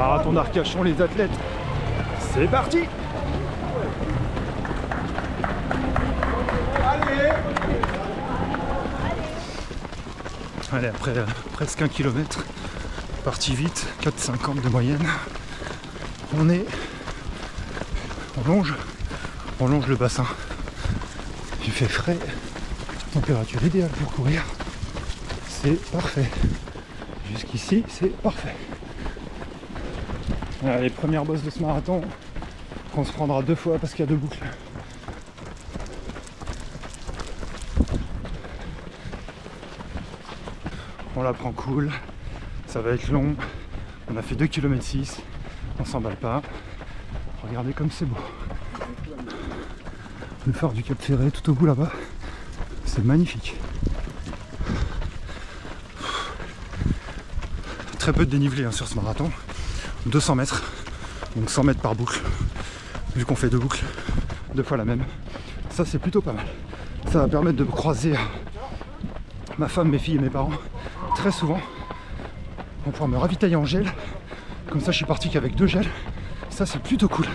Marathon d'Arcachon, les athlètes, c'est parti! Allez, après presque 1 km, parti vite, 4,50 de moyenne, on longe le bassin. Il fait frais, température idéale pour courir, c'est parfait. Jusqu'ici, c'est parfait. Voilà, les premières bosses de ce marathon, qu'on se prendra 2 fois parce qu'il y a 2 boucles. On la prend cool, ça va être long, on a fait 2,6 km, on s'emballe pas. Regardez comme c'est beau. Le phare du Cap Ferret tout au bout là-bas, c'est magnifique. Très peu de dénivelé hein, sur ce marathon, 200 mètres, donc 100 mètres par boucle, vu qu'on fait 2 boucles, 2 fois la même. Ça c'est plutôt pas mal. Ça va permettre de croiser ma femme, mes filles et mes parents très souvent. On va pouvoir me ravitailler en gel, comme ça je suis parti qu'avec 2 gels, ça c'est plutôt cool.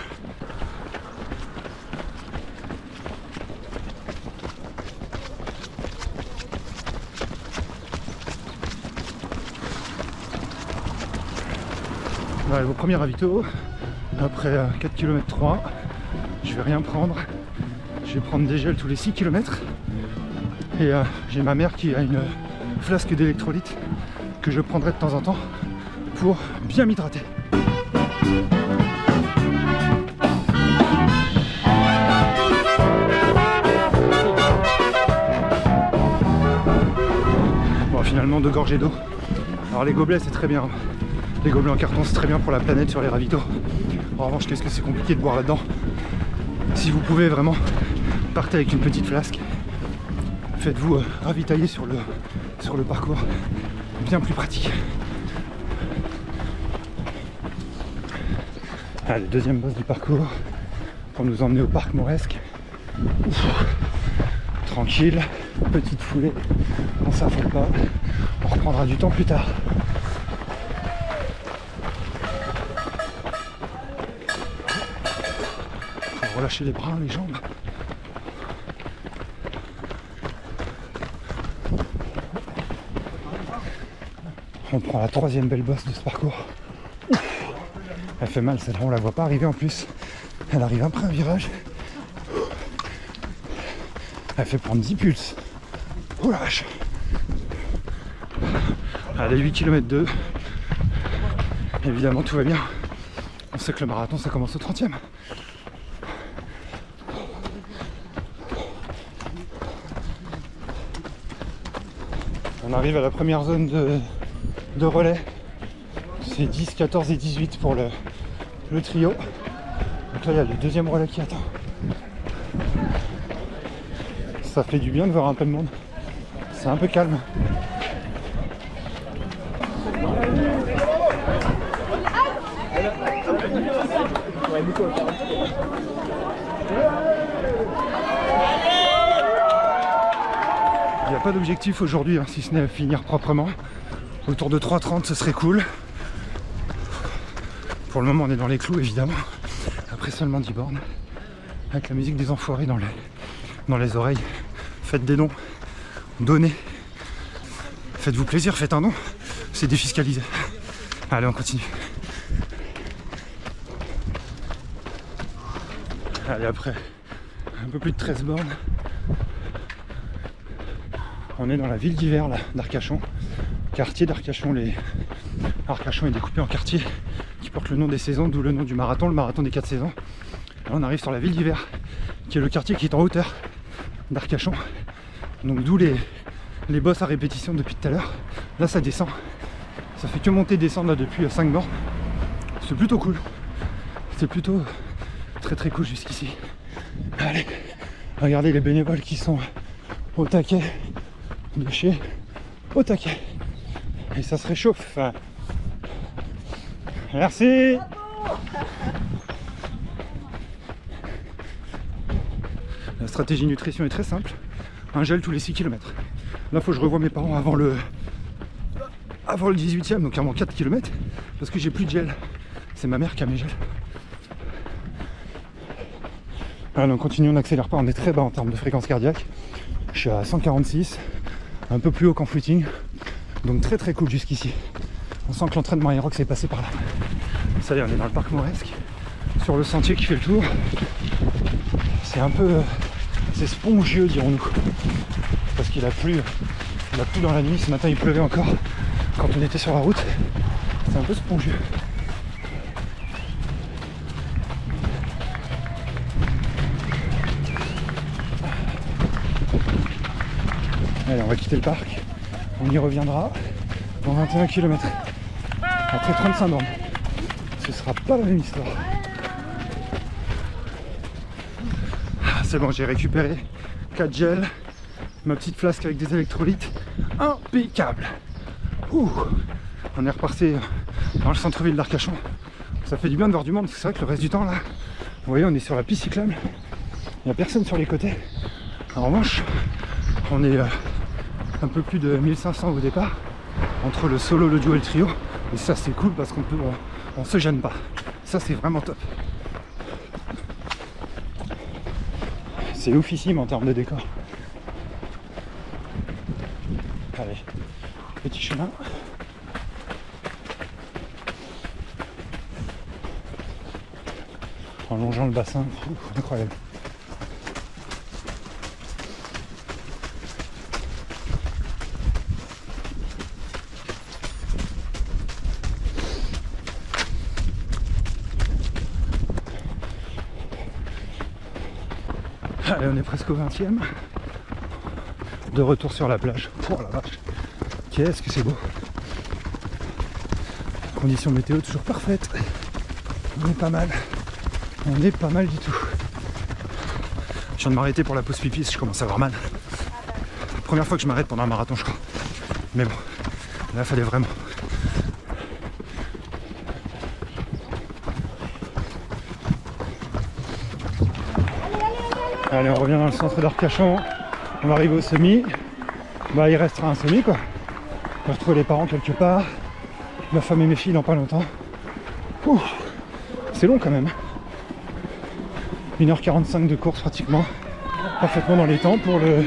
Voilà, vos premiers ravitaux, après 4 km 3, je vais rien prendre, je vais prendre des gels tous les 6 km et j'ai ma mère qui a une flasque d'électrolyte que je prendrai de temps en temps pour bien m'hydrater. Bon, finalement 2 gorgées d'eau. Alors les gobelets c'est très bien. Les gobelets en carton c'est très bien pour la planète sur les ravitaux. En revanche qu'est-ce que c'est compliqué de boire là-dedans. Si vous pouvez vraiment, partez avec une petite flasque. Faites-vous ravitailler sur le parcours. Bien plus pratique. Allez, deuxième bosse du parcours pour nous emmener au parc Mauresque. Tranquille, petite foulée, on s'affole pas. On reprendra du temps plus tard. Relâcher les bras, les jambes. On prend la 3e belle bosse de ce parcours. Ouf. Elle fait mal celle-là, on la voit pas arriver en plus. Elle arrive après un virage. Elle fait prendre 10 pulses. Oh la vache. Allez, 8 km 2. Évidemment tout va bien. On sait que le marathon ça commence au 30e. On arrive à la première zone de relais. C'est 10, 14 et 18 pour le trio. Donc là il y a le deuxième relais qui attend. Ça fait du bien de voir un peu de monde. C'est un peu calme. Il n'y a pas d'objectif aujourd'hui, hein, si ce n'est finir proprement. Autour de 3,30 ce serait cool. Pour le moment on est dans les clous évidemment. Après seulement 10 bornes. Avec la musique des enfoirés dans les oreilles. Faites des dons. Donnez. Faites-vous plaisir, faites un don. C'est défiscalisé. Allez, on continue. Allez, après un peu plus de 13 bornes. On est dans la ville d'hiver d'Arcachon. Quartier d'Arcachon. Arcachon est découpé en quartiers qui portent le nom des saisons, d'où le nom du marathon, le marathon des 4 saisons. Là on arrive sur la ville d'hiver, qui est le quartier qui est en hauteur d'Arcachon. Donc d'où les bosses à répétition depuis tout à l'heure. Là ça descend. Ça fait que monter descendre là depuis 5 bornes. C'est plutôt cool. C'est plutôt très très cool jusqu'ici. Allez, regardez les bénévoles qui sont au taquet de chez au taquet. Et ça se réchauffe. Merci. La stratégie nutrition est très simple. Un gel tous les 6 km. Là, il faut que je revoie mes parents avant le 18e, donc avant 4 km, parce que j'ai plus de gel. C'est ma mère qui a mes gels. Allez, on continue, on n'accélère pas, on est très bas en termes de fréquence cardiaque. Je suis à 146, un peu plus haut qu'en footing. Donc très très cool jusqu'ici. On sent que l'entraînement aérox est passé par là. Ça y est, on est dans le parc Mauresque, sur le sentier qui fait le tour. C'est un peu... c'est spongieux, dirons-nous. Parce qu'il a plu dans la nuit. Ce matin, il pleuvait encore quand on était sur la route. C'est un peu spongieux. Allez, on va quitter le parc. On y reviendra dans 21 km. Après 35 bornes. Ce sera pas la même histoire. Ah, c'est bon, j'ai récupéré 4 gels. Ma petite flasque avec des électrolytes. Impeccable. Ouh. On est reparti dans le centre-ville d'Arcachon. Ça fait du bien de voir du monde. C'est vrai que le reste du temps là, vous voyez, on est sur la piste cyclable. Il n'y a personne sur les côtés. En revanche, on est un peu plus de 1500 au départ, entre le solo, le duo et le trio. Et ça c'est cool parce on se gêne pas. Ça c'est vraiment top. C'est oufissime en termes de décor. Allez, petit chemin. En longeant le bassin, incroyable. Allez, on est presque au 20e. De retour sur la plage. Oh la vache, qu'est-ce que c'est beau. Conditions météo toujours parfaites. On est pas mal. On est pas mal du tout. Je viens de m'arrêter pour la pause pipi, je commence à avoir mal. Première fois que je m'arrête pendant un marathon, je crois. Mais bon, là, il fallait vraiment. Allez, on revient dans le centre d'Arcachon. On va arriver au semi. Bah, il restera un semi, quoi. On va retrouver les parents quelque part. Ma femme et mes filles dans pas longtemps. Ouh, c'est long quand même. 1h45 de course pratiquement. Parfaitement dans les temps pour le...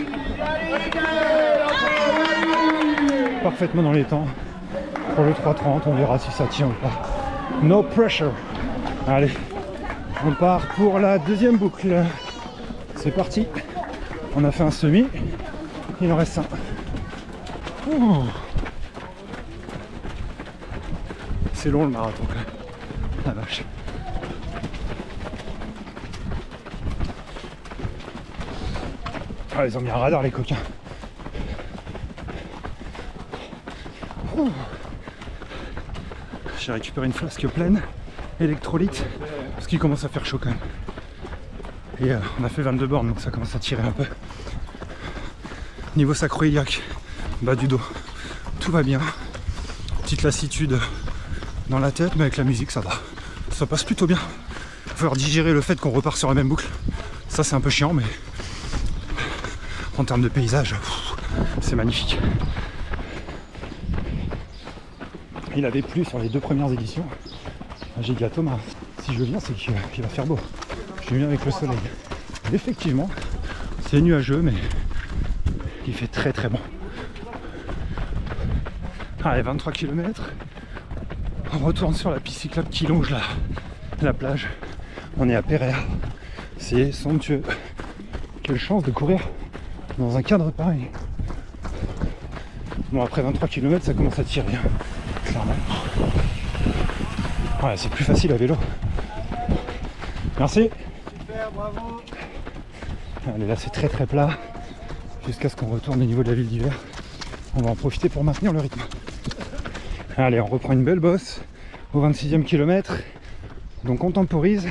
Parfaitement dans les temps pour le 3:30. On verra si ça tient ou pas. No pressure. Allez, on part pour la deuxième boucle. C'est parti. On a fait un semi. Il en reste un. Ouh. C'est long le marathon quand même. La vache. Ah, ils ont mis un radar les coquins. Ouh. J'ai récupéré une flasque pleine, électrolyte, parce qu'il commence à faire chaud quand même. Et on a fait 22 bornes, donc ça commence à tirer un peu. Niveau sacro-iliaque, bas du dos, tout va bien. Petite lassitude dans la tête, mais avec la musique ça va. Ça passe plutôt bien. Il va falloir digérer le fait qu'on repart sur la même boucle. Ça c'est un peu chiant, mais en termes de paysage, c'est magnifique. Il avait plu sur les deux premières éditions. J'ai dit à Thomas, si je viens, c'est qu'il va faire beau. Je viens avec le soleil. Et effectivement, c'est nuageux, mais il fait très très bon. Allez, 23 km. On retourne sur la piste cyclable qui longe la plage. On est à Pereire. C'est somptueux. Quelle chance de courir dans un cadre pareil. Bon, après 23 km, ça commence à tirer. Clairement. Ouais, c'est plus facile à vélo. Merci. Super, bravo. Allez, là c'est très très plat. Jusqu'à ce qu'on retourne au niveau de la ville d'hiver. On va en profiter pour maintenir le rythme. Allez, on reprend une belle bosse au 26e kilomètre. Donc on temporise.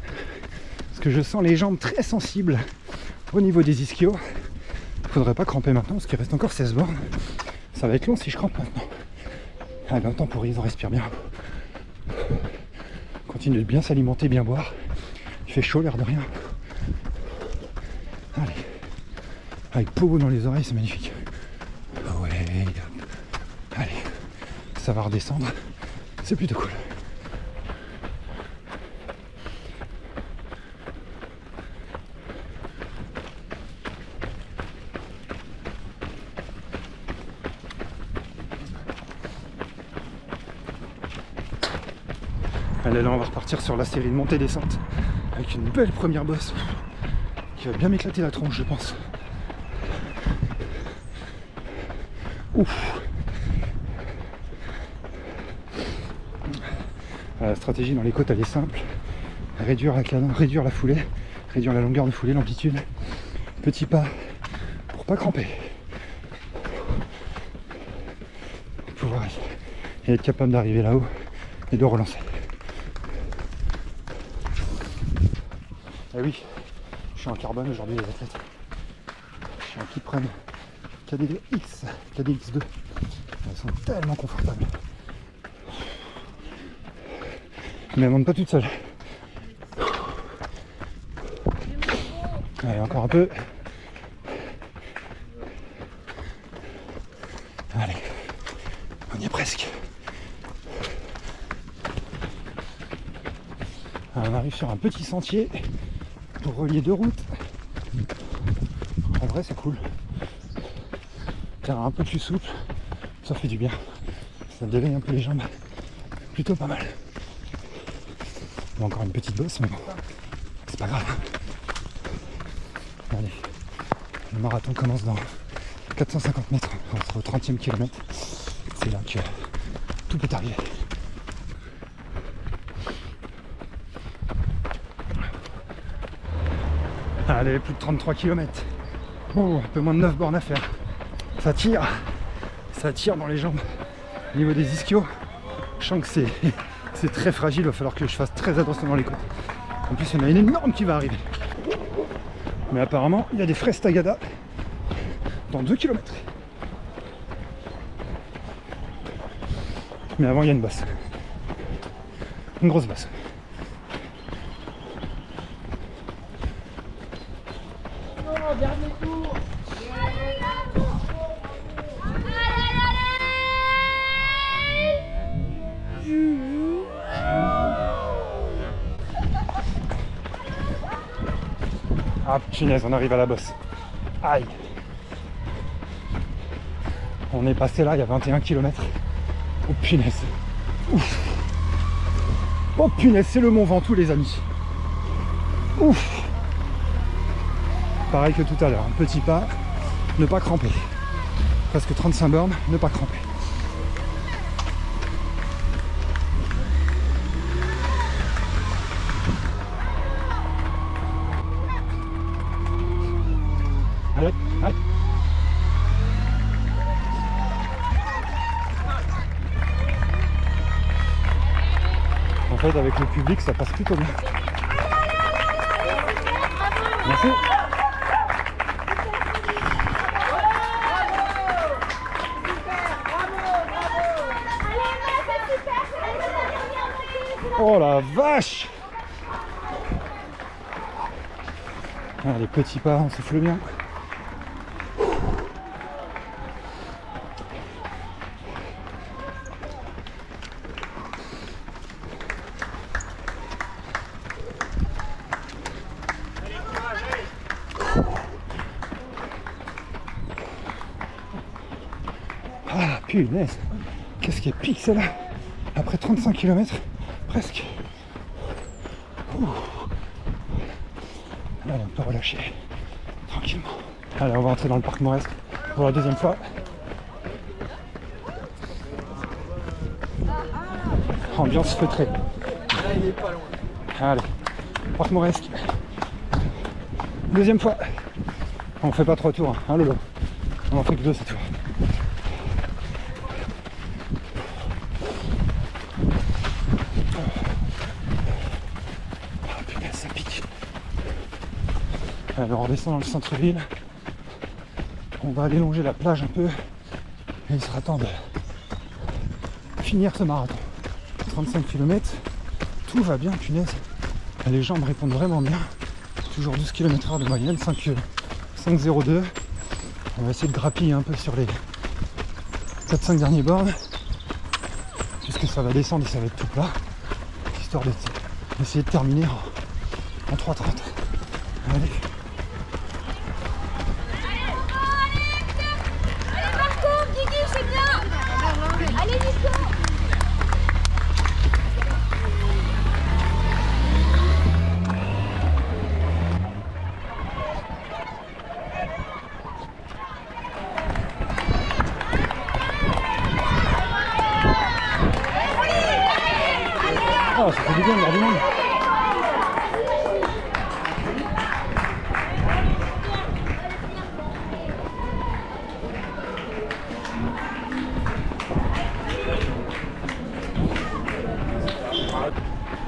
Parce que je sens les jambes très sensibles au niveau des ischios. Faudrait pas cramper maintenant parce qu'il reste encore 16 bornes. Ça va être long si je crampe maintenant. Allez, on temporise, on respire bien. Continue de bien s'alimenter, bien boire. Il fait chaud, l'air de rien. Allez. Avec Pogo dans les oreilles, c'est magnifique. Ouais. Allez. Ça va redescendre. C'est plutôt cool. Allez, là on va repartir sur la série de montée-descente avec une belle première bosse qui va bien m'éclater la tronche, je pense. Ouf. La stratégie dans les côtes elle est simple, réduire la foulée, réduire la longueur de foulée, l'amplitude, petit pas pour pas cramper, pour pouvoir être capable d'arriver là-haut et de relancer. Et oui, je suis en carbone aujourd'hui les athlètes, je suis en Kiprun KD2X, KDX2, elles sont tellement confortables. Mais elles montent pas toutes seules. Allez, encore un peu. Allez, on y est presque. Alors, on arrive sur un petit sentier pour relier deux routes. En vrai, c'est cool. Terrain un peu plus souple, ça fait du bien. Ça délaye un peu les jambes. Plutôt pas mal. Bon, encore une petite bosse, mais bon, c'est pas grave. Allez, le marathon commence dans 450 mètres, entre au 30e kilomètre. C'est là que tout peut arriver. Allez, plus de 33 km. Oh, un peu moins de 9 bornes à faire. Ça tire dans les jambes. Au niveau des ischios, je sens que c'est très fragile, il va falloir que je fasse très attention dans les côtes. En plus, il y en a une énorme qui va arriver. Mais apparemment, il y a des fraises tagada dans 2 km. Mais avant, il y a une bosse. Une grosse bosse. Ah punaise, on arrive à la bosse. Aïe. On est passé là, il y a 21 km. Oh punaise. Ouf. Oh punaise, c'est le Mont Ventoux les amis. Ouf. Pareil que tout à l'heure, un petit pas, ne pas cramper. Presque 35 bornes, ne pas cramper. Allez, allez. En fait, avec le public, ça passe plutôt bien. Merci. Oh la vache! Ah, les petits pas, on souffle bien. Ah punaise, qu'est-ce qui est pique celle-là? Après 35 km, presque. Ouh. Allez, on peut relâcher tranquillement. Allez, on va entrer dans le parc Mauresque pour la deuxième fois. Ambiance feutrée. Allez, parc Mauresque. Deuxième fois. On fait pas 3 tours, hein, Lolo. On en fait que 2 cette fois. Alors on redescend dans le centre-ville, on va aller longer la plage un peu et il sera temps de finir ce marathon. 35 km, tout va bien, punaise. Les jambes répondent vraiment bien. Toujours 12 km/h de moyenne, 5,02. On va essayer de grappiller un peu sur les 4-5 derniers bornes puisque ça va descendre et ça va être tout plat, histoire d'essayer de terminer en 3,30. Allez. Ah, ça fait du bien de voir du monde.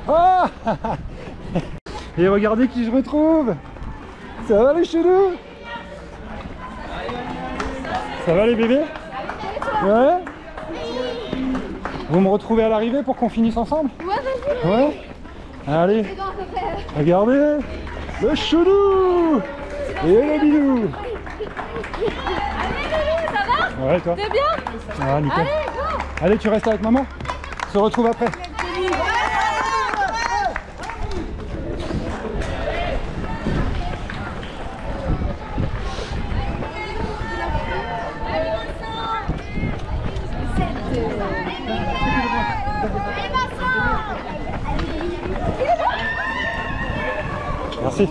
Ah. Et regardez qui je retrouve. Ça va les chelous? Ça va les bébés? Ouais? Vous me retrouvez à l'arrivée pour qu'on finisse ensemble? Ouais, vas-y. Ouais? Allez, C'est bon, à peu près. regardez le chelou et le bidou. Allez, Loulou, ça va? Ouais, toi? T'es bien? Ouais, nickel. Allez, go. Allez, tu restes avec maman? On se retrouve après. Merci.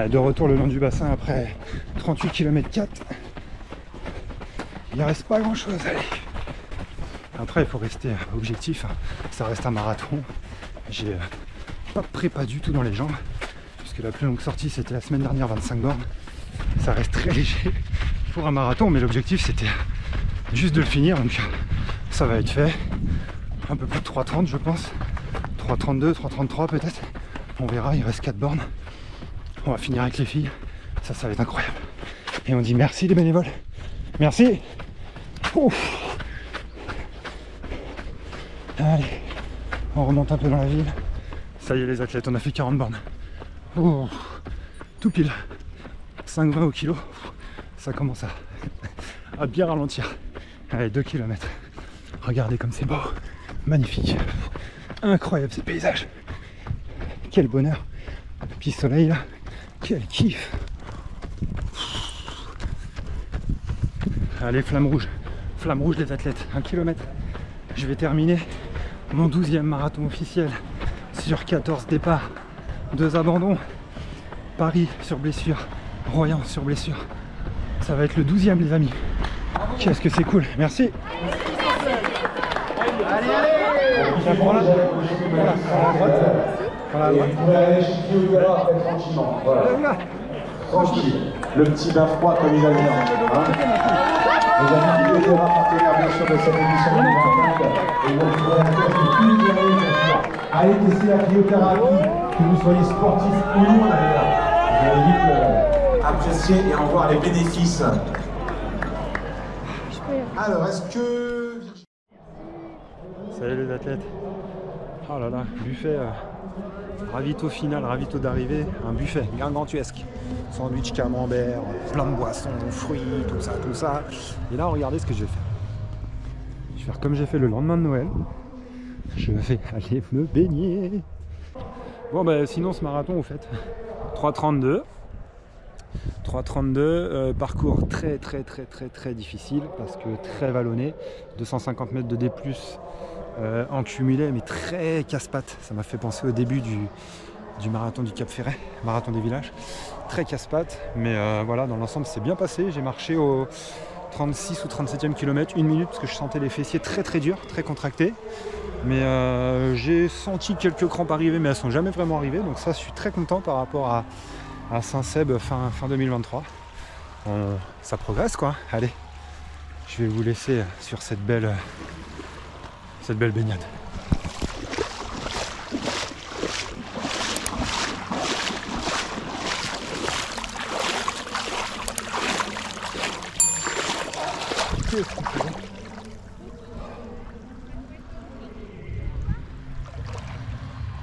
De retour le long du bassin après 38 km 4. Il ne reste pas grand chose. Allez. Après il faut rester objectif. Ça reste un marathon. J'ai pas de prépa du tout dans les jambes. Puisque la plus longue sortie c'était la semaine dernière, 25 bornes. Ça reste très léger pour un marathon. Mais l'objectif c'était juste de le finir. Donc ça va être fait. Un peu plus de 3,30 je pense. 3,32, 3,33 peut-être. On verra, il reste 4 bornes. On va finir avec les filles. Ça va être incroyable. Et on dit merci les bénévoles. Merci. Ouf. Allez, on remonte un peu dans la ville. Ça y est les athlètes, on a fait 40 bornes. Ouf. Tout pile. 5,20 au kilo. Ça commence à bien ralentir. Allez, 2 km. Regardez comme c'est beau. Magnifique. Incroyable ces paysages. Quel bonheur. Petit soleil là. Quel kiff. Allez, flamme rouge les athlètes, 1 km. Je vais terminer mon 12e marathon officiel sur 14 départs, 2 abandons. Paris sur blessure, Royan sur blessure. Ça va être le 12e les amis. Qu'est-ce que c'est cool, merci. Allez, allez. Tiens, prends là. Voilà, prends à droite. Prends à droite. Vous pouvez aller chercher tranquillement. Voilà. Tranquille. Le petit bain froid comme il a dit. Les amis du Vétéra, partenaires bien sûr de cette édition 2025. Et vous pourrez accueillir bien sûr. Allez tester la cryothérapie, que vous soyez sportif ou non d'ailleurs. Vous allez vite apprécier et en voir les bénéfices. Alors, est-ce que... Salut les athlètes. Oh là là, buffet, ravito final, ravito d'arrivée, un buffet gargantuesque. Sandwich camembert, plein de boissons, fruits, tout ça. Et là, regardez ce que je vais faire. Je vais faire comme j'ai fait le lendemain de Noël. Je vais aller me baigner. Bon bah sinon ce marathon au fait, 3,32. 3,32, parcours très difficile parce que très vallonné, 250 mètres de D+, en cumulé, mais très casse-pattes. Ça m'a fait penser au début du marathon du Cap Ferret, marathon des villages. Très casse-pattes, mais voilà, dans l'ensemble c'est bien passé. J'ai marché au 36 ou 37e kilomètre, 1 minute, parce que je sentais les fessiers très durs, très contractés. Mais j'ai senti quelques crampes arriver, mais elles sont jamais vraiment arrivées. Donc ça, je suis très content par rapport à Saint-Seb fin 2023. Ça progresse quoi. Allez, je vais vous laisser sur cette belle baignade. Qu'est-ce que c'est bon.